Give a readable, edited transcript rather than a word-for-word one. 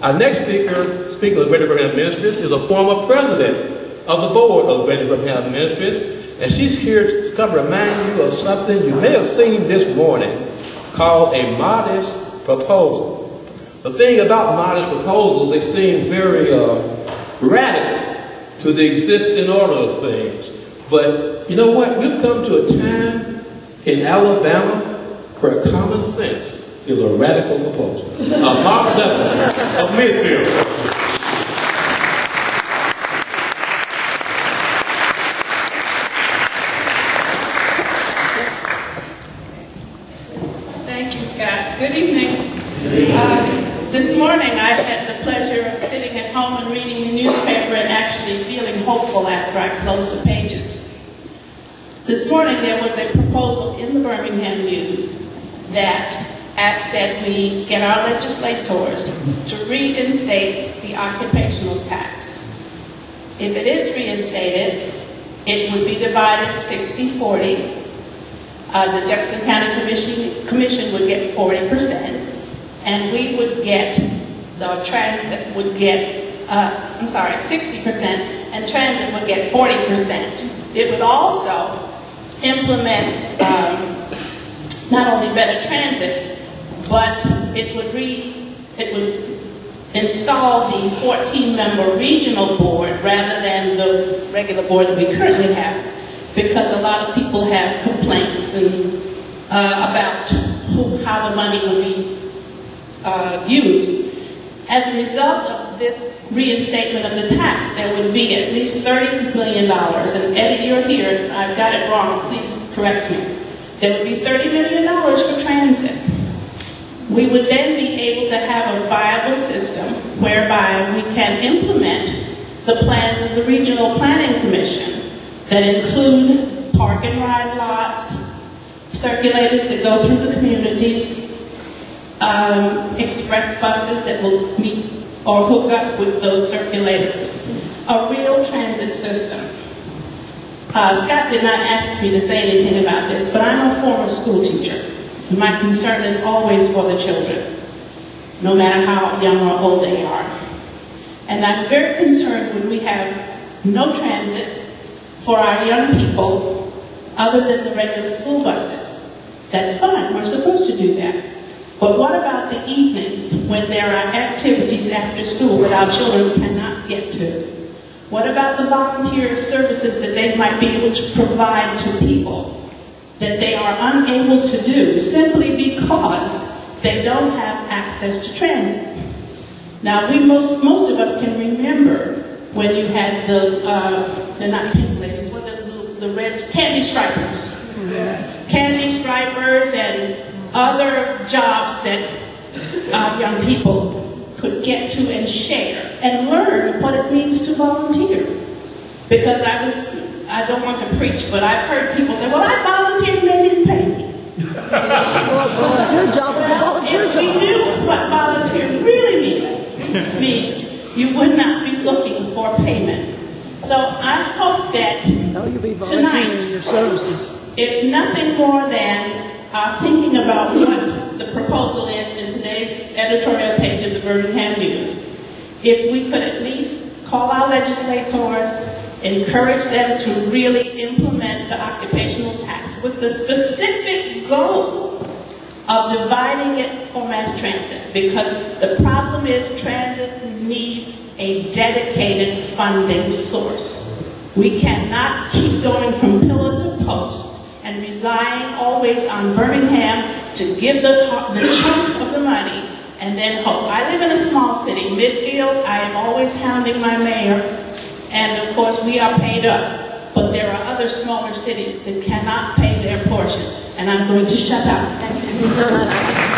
Our next speaker of Greater Birmingham Ministries, is a former president of the board of Greater Birmingham Ministries, and she's here to remind you of something you may have seen this morning called a modest proposal. The thing about modest proposals, they seem very radical to the existing order of things. But you know what? We've come to a time in Alabama where common sense is a radical proposal. Marva of Midfield. Thank you, Scott. Good evening. This morning I had the pleasure of sitting at home and reading the newspaper and actually feeling hopeful after I closed the pages. This morning there was a proposal in the Birmingham News that asked that we get our legislators to reinstate the occupational tax. If it is reinstated, it would be divided 60-40. The Jackson County Commission would get 40%, and we would get, the transit would get, 60%, and transit would get 40%. It would also implement not only better transit, but it would install the 14-member regional board rather than the regular board that we currently have, because a lot of people have complaints about how the money will be used. As a result of this reinstatement of the tax, there would be at least $30 million. And Eddie, you're here. If I've got it wrong, please correct me. There would be $30 million for transit. We would then be able to have a viable system whereby we can implement the plans of the Regional Planning Commission that include park and ride lots, circulators that go through the communities, express buses that will meet or hook up with those circulators, a real transit system. Scott did not ask me to say anything about this, but I'm a former school teacher. My concern is always for the children, no matter how young or old they are. And I'm very concerned when we have no transit for our young people other than the regular school buses. That's fine, we're supposed to do that. But what about the evenings when there are activities after school that our children cannot get to? What about the volunteer services that they might be able to provide to people that they are unable to do simply because they don't have access to transit? Now, most of us can remember when you had they're not pink ladies, what are the red candy stripers? Candy stripers and other jobs that young people could get to and share and learn what it means to volunteer. Because I don't want to preach, but I've heard people say, well, I volunteered and they didn't pay me. Well, volunteer job is a volunteer job. If we knew what volunteer really means, you would not be looking for payment. So I hope that you'll be volunteering in your services. If nothing more than thinking about what the proposal is in today's editorial page of the Birmingham News, if we could at least call our legislators, encourage them to really implement the occupational tax with the specific goal of dividing it for mass transit, because the problem is transit needs a dedicated funding source. We cannot keep going from pillar to post and relying always on Birmingham to give the chunk of the money and then hope. I live in a small city, Midfield. I am always hounding my mayor, and of course we are paid up. But there are other smaller cities that cannot pay their portion, and I'm going to shut up. Thank you.